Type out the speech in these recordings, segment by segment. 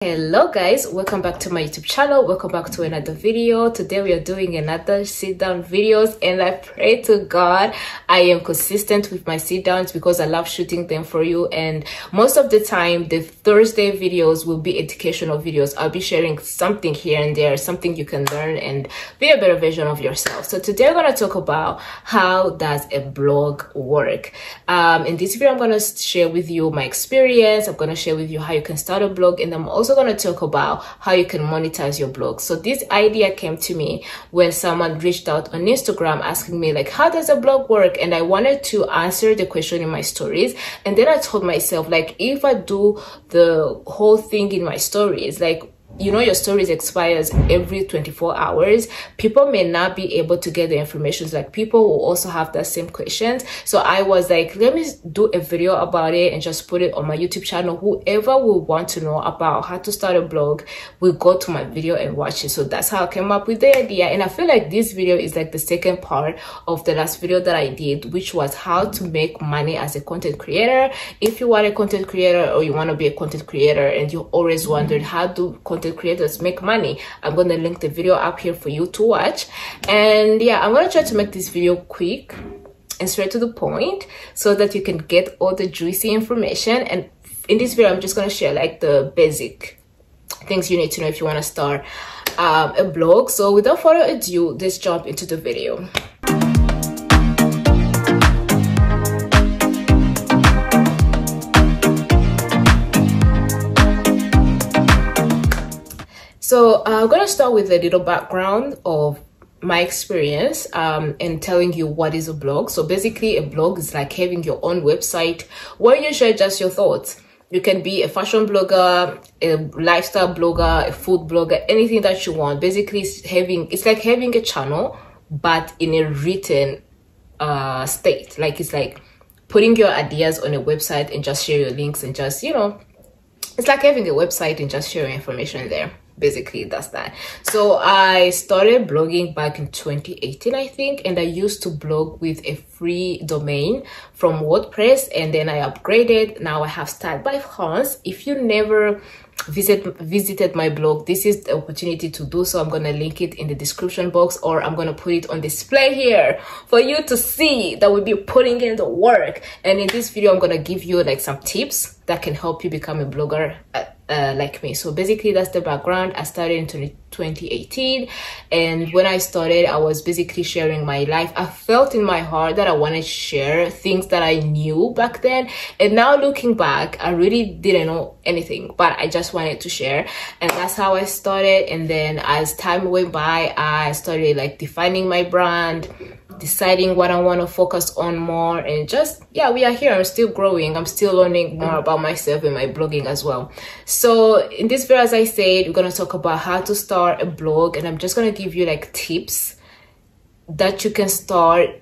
Hello guys, welcome back to my YouTube channel. Welcome back to another video. Today we are doing another sit down videos, and I pray to God I am consistent with my sit downs because I love shooting them for you. And most of the time the Thursday videos will be educational videos. I'll be sharing something here and there, something you can learn and be a better version of yourself. So today I'm going to talk about how does a blog work. In this video I'm going to share with you my experience. I'm going to share with you how you can start a blog, and I'm also going to talk about how you can monetize your blog. So this idea came to me when someone reached out on Instagram asking me like, how does a blog work? And I wanted to answer the question in my stories, and then I told myself, like, if I do the whole thing in my stories, like, you know, your stories expires every 24 hours. People may not be able to get the information. Like, people will also have that same questions. So I was like, let me do a video about it and just put it on my YouTube channel. Whoever will want to know about how to start a blog will go to my video and watch it. So that's how I came up with the idea. And I feel like this video is like the second part of the last video that I did, which was how to make money as a content creator. If you are a content creator or you want to be a content creator and you always wondered how do content creators make money, I'm going to link the video up here for you to watch. And yeah, I'm going to try to make this video quick and straight to the point so that you can get all the juicy information. And in this video I'm just going to share like the basic things you need to know if you want to start a blog. So without further ado, let's jump into the video. So I'm going to start with a little background of my experience and telling you what is a blog. So basically a blog is like having your own website where you share just your thoughts. You can be a fashion blogger, a lifestyle blogger, a food blogger, anything that you want. Basically it's like having a channel but in a written state. Like, it's like putting your ideas on a website and just share your links and just, you know, it's like having a website and just sharing information there. Basically that's that. So I started blogging back in 2018, I think, and I used to blog with a free domain from WordPress, and then I upgraded. Now I have Style by Hans. If you never visited my blog, this is the opportunity to do so. I'm going to link it in the description box, or I'm going to put it on display here for you to see that we'll be putting in the work. And in this video I'm going to give you like some tips that can help you become a blogger like me. So basically that's the background. I started in 2018, and when I started I was basically sharing my life. I felt in my heart that I wanted to share things that I knew back then, and now looking back I really didn't know anything, but I just wanted to share, and that's how I started. And then as time went by I started like defining my brand, deciding what I want to focus on more, and just, yeah, we are here. I'm still growing. I'm still learning more about myself in my blogging as well. So in this video, as I said, we're going to talk about how to start a blog, and I'm just going to give you like tips that you can start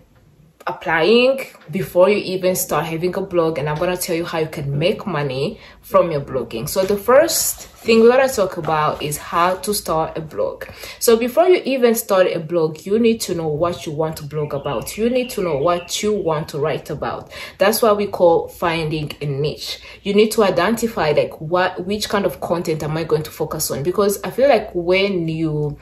applying before you even start having a blog, and I'm going to tell you how you can make money from your blogging. So the first thing we're going to talk about is how to start a blog. So before you even start a blog, you need to know what you want to blog about. You need to know what you want to write about. That's what we call finding a niche. You need to identify like which kind of content am I going to focus on, because I feel like when you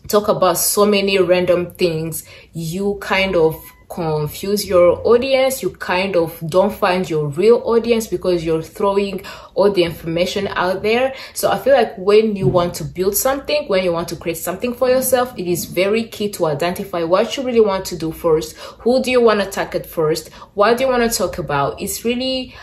talk about so many random things, you kind of confuse your audience. You kind of don't find your real audience because you're throwing all the information out there. So I feel like when you want to build something, when you want to create something for yourself, it is very key to identify what you really want to do first. Who do you want to target first? What do you want to talk about? It's really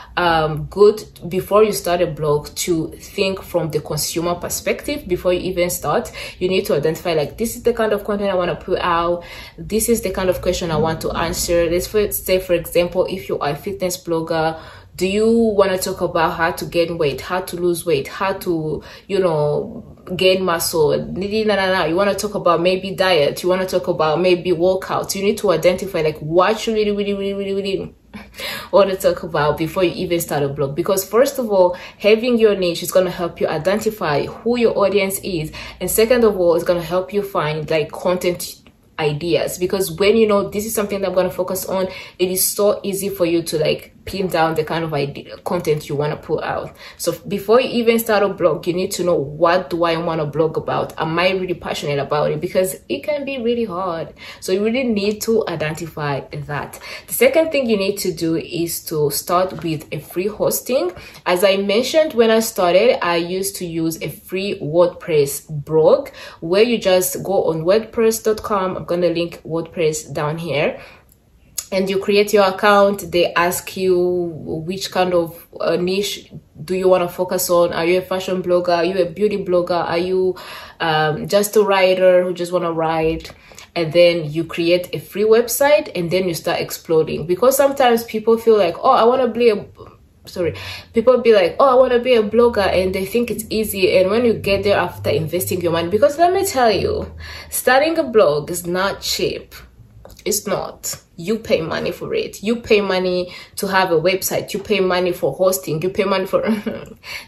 good before you start a blog to think from the consumer perspective. Before you even start, you need to identify like, this is the kind of content I want to put out. This is the kind of question I want to answer. Let's say, for example, if you are a fitness blogger, do you want to talk about how to gain weight, how to lose weight, how to, you know, gain muscle? You want to talk about maybe diet, you want to talk about maybe workouts. You need to identify like what you really want to talk about before you even start a blog, because first of all, having your niche is going to help you identify who your audience is, and second of all, it's going to help you find like content ideas, because when you know this is something that I'm going to focus on, it is so easy for you to like pin down the kind of idea content you want to put out. So before you even start a blog, you need to know, what do I want to blog about? Am I really passionate about it? Because it can be really hard. So you really need to identify that. The second thing you need to do is to start with a free hosting. As I mentioned, when I started, I used to use a free WordPress blog where you just go on wordpress.com. I'm going to link WordPress down here. And you create your account. They ask you which kind of niche do you want to focus on. Are you a fashion blogger? Are you a beauty blogger? Are you just a writer who just want to write? And then you create a free website, and then you start exploding. Because sometimes people feel like, oh, I want to be people be like, oh, I want to be a blogger, and they think it's easy. And when you get there after investing your money, because let me tell you, starting a blog is not cheap. It's not. You pay money for it. You pay money to have a website. You pay money for hosting. You pay money for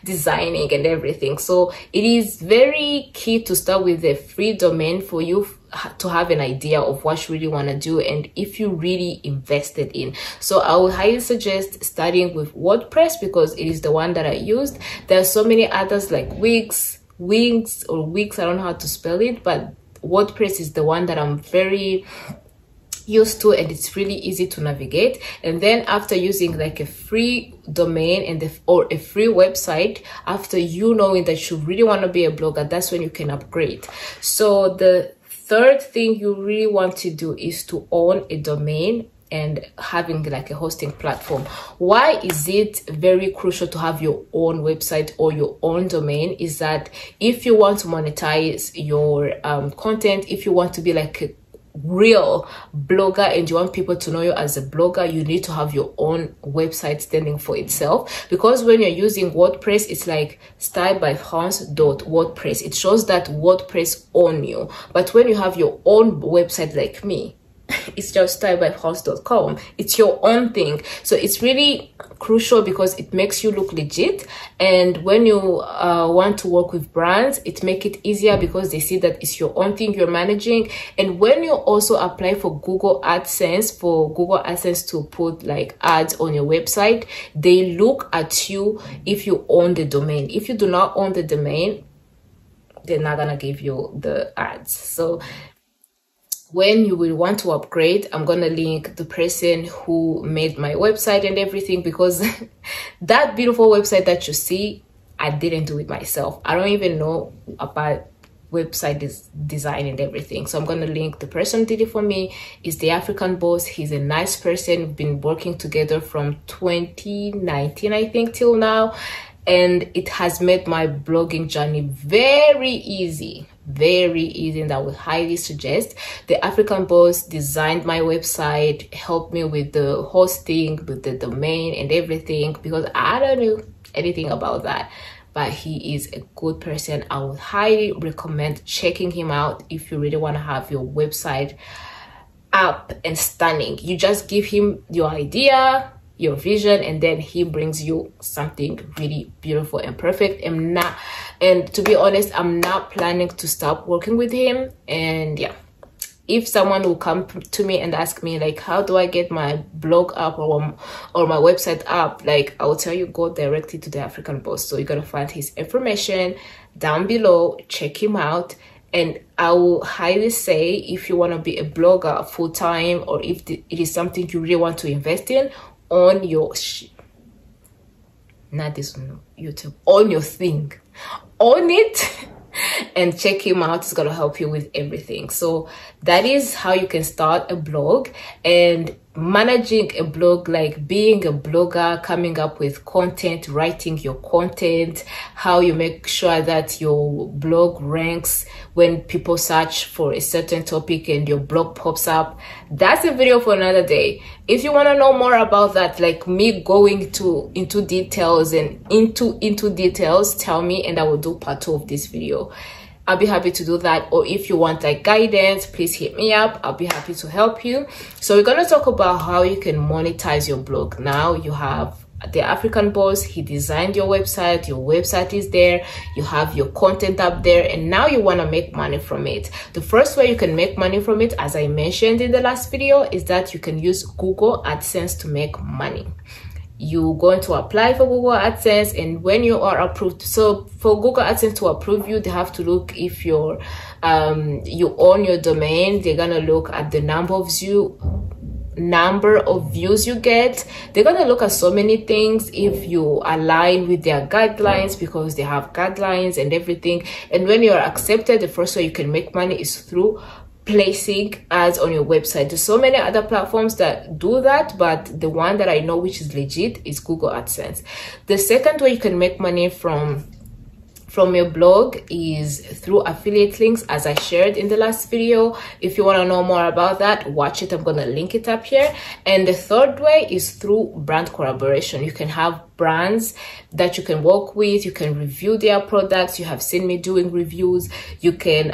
designing and everything. So it is very key to start with a free domain for you to have an idea of what you really want to do, and if you really invested in. So I would highly suggest starting with WordPress, because it is the one that I used. There are so many others like Wix, I don't know how to spell it, but WordPress is the one that I'm very used to, and it's really easy to navigate. And then after using like a free domain or a free website, after you knowing that you really want to be a blogger, that's when you can upgrade. So the third thing you really want to do is to own a domain and having like a hosting platform. Why is it very crucial to have your own website or your own domain? Is that if you want to monetize your content, if you want to be like a real blogger and you want people to know you as a blogger, you need to have your own website standing for itself. Because when you're using WordPress, it's like stylebyfrance.wordpress. It shows that WordPress own you. But when you have your own website like me, it's just stylebyfrance.com. It's your own thing. So it's really crucial because it makes you look legit. And when you want to work with brands, it makes it easier because they see that it's your own thing you're managing. And when you also apply for Google AdSense, to put like ads on your website, they look at you if you own the domain. If you do not own the domain, they're not gonna give you the ads. So when you will want to upgrade, I'm going to link the person who made my website and everything, because that beautiful website that you see, I didn't do it myself. I don't even know about website design and everything. So I'm going to link the person who did it for me. Is the African Boss. He's a nice person. We've been working together from 2019, I think, till now. And it has made my blogging journey very easy, and I would highly suggest. The African Boss designed my website, helped me with the hosting, with the domain and everything, because I don't know anything about that, but he is a good person. I would highly recommend checking him out if you really want to have your website up and stunning. You just give him your idea, your vision, and then he brings you something really beautiful and perfect. And to be honest, I'm not planning to stop working with him. And yeah, if someone will come to me and ask me like, how do I get my blog up or my website up, like I will tell you, go directly to the African Boss. So you're gonna find his information down below. Check him out. And I will highly say, if you want to be a blogger full-time, or if it is something you really want to invest in, on your not this on YouTube, on your thing, own it and check him out. It's gonna help you with everything. So that is how you can start a blog. And managing a blog, like being a blogger, coming up with content, writing your content, how you make sure that your blog ranks when people search for a certain topic and your blog pops up, that's a video for another day. If you want to know more about that, like me going into details and into details, tell me and I will do part 2 of this video. I'll be happy to do that. Or if you want like guidance, please hit me up. I'll be happy to help you. So we're going to talk about how you can monetize your blog. Now you have the African Boss. He designed your website is there, you have your content up there, and now you want to make money from it. The first way you can make money from it, as I mentioned in the last video, is that you can use Google AdSense to make money. you're going to apply for Google AdSense, and when you are approved, so for Google AdSense to approve you, they have to look if you're you own your domain. They're gonna look at the number of views you get. They're gonna look at so many things, if you align with their guidelines, because they have guidelines and everything. And when you're accepted, the first way you can make money is through placing ads on your website. There's so many other platforms that do that, but the one that I know which is legit is Google AdSense. The second way you can make money from your blog is through affiliate links, as I shared in the last video. If you want to know more about that, watch it. I'm going to link it up here. And the third way is through brand collaboration. You can have brands that you can work with. You can review their products. You have seen me doing reviews. You can,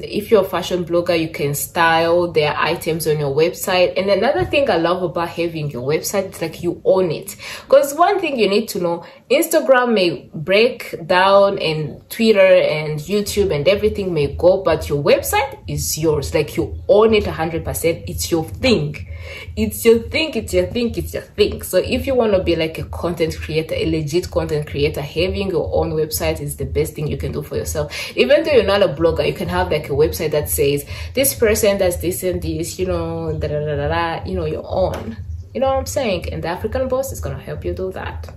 if you're a fashion blogger, you can style their items on your website. And another thing I love about having your website is like you own it. Because one thing you need to know, Instagram may break down, and Twitter and YouTube and everything may go, but your website is yours. Like you own it 100%. It's your thing. It's your thing. It's your thing. It's your thing. So if you want to be like a content creator, a legit content creator, having your own website is the best thing you can do for yourself. Even though you're not a blogger, you can have like a website that says this person does this and this, you know, da da da da da, you know, your own. You know what I'm saying? And the African Boss is gonna help you do that.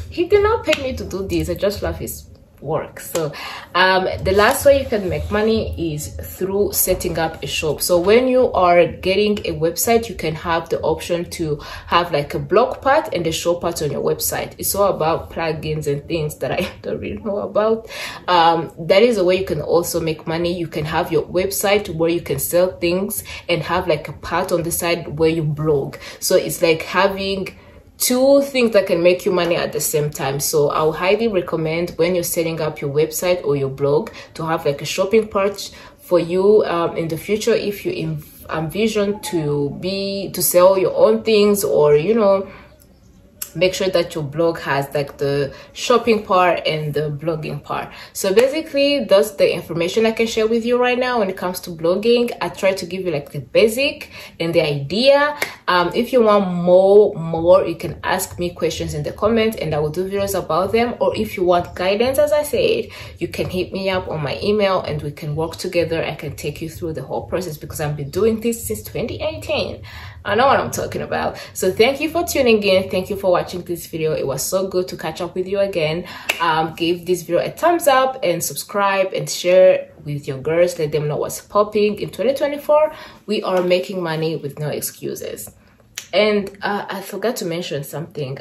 He did not pay me to do this. I just love his work. So the last way you can make money is through setting up a shop. So when you are getting a website, you can have the option to have like a blog part and a shop part on your website. It's all about plugins and things that I don't really know about. That is a way you can also make money. You can have your website where you can sell things and have like a part on the side where you blog. So it's like having two things that can make you money at the same time. So I'll highly recommend, when you're setting up your website or your blog, to have like a shopping part for you in the future, if you envision to sell your own things, or you know, make sure that your blog has like the shopping part and the blogging part. So basically that's the information I can share with you right now when it comes to blogging. I try to give you like the basic and the idea. If you want more, you can ask me questions in the comments and I will do videos about them. Or if you want guidance, as I said, you can hit me up on my email and we can work together. I can take you through the whole process, because I've been doing this since 2018. I know what I'm talking about. So thank you for tuning in. Thank you for watching this video. It was so good to catch up with you again. Give this video a thumbs up and subscribe and share with your girls. Let them know what's popping. In 2024, we are making money with no excuses. And I forgot to mention something.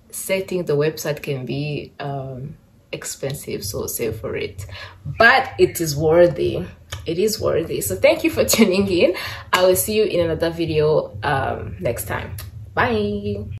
Setting the website can be expensive, so save for it, but it is worthy. It is worthy. So thank you for tuning in. I will see you in another video next time. Bye.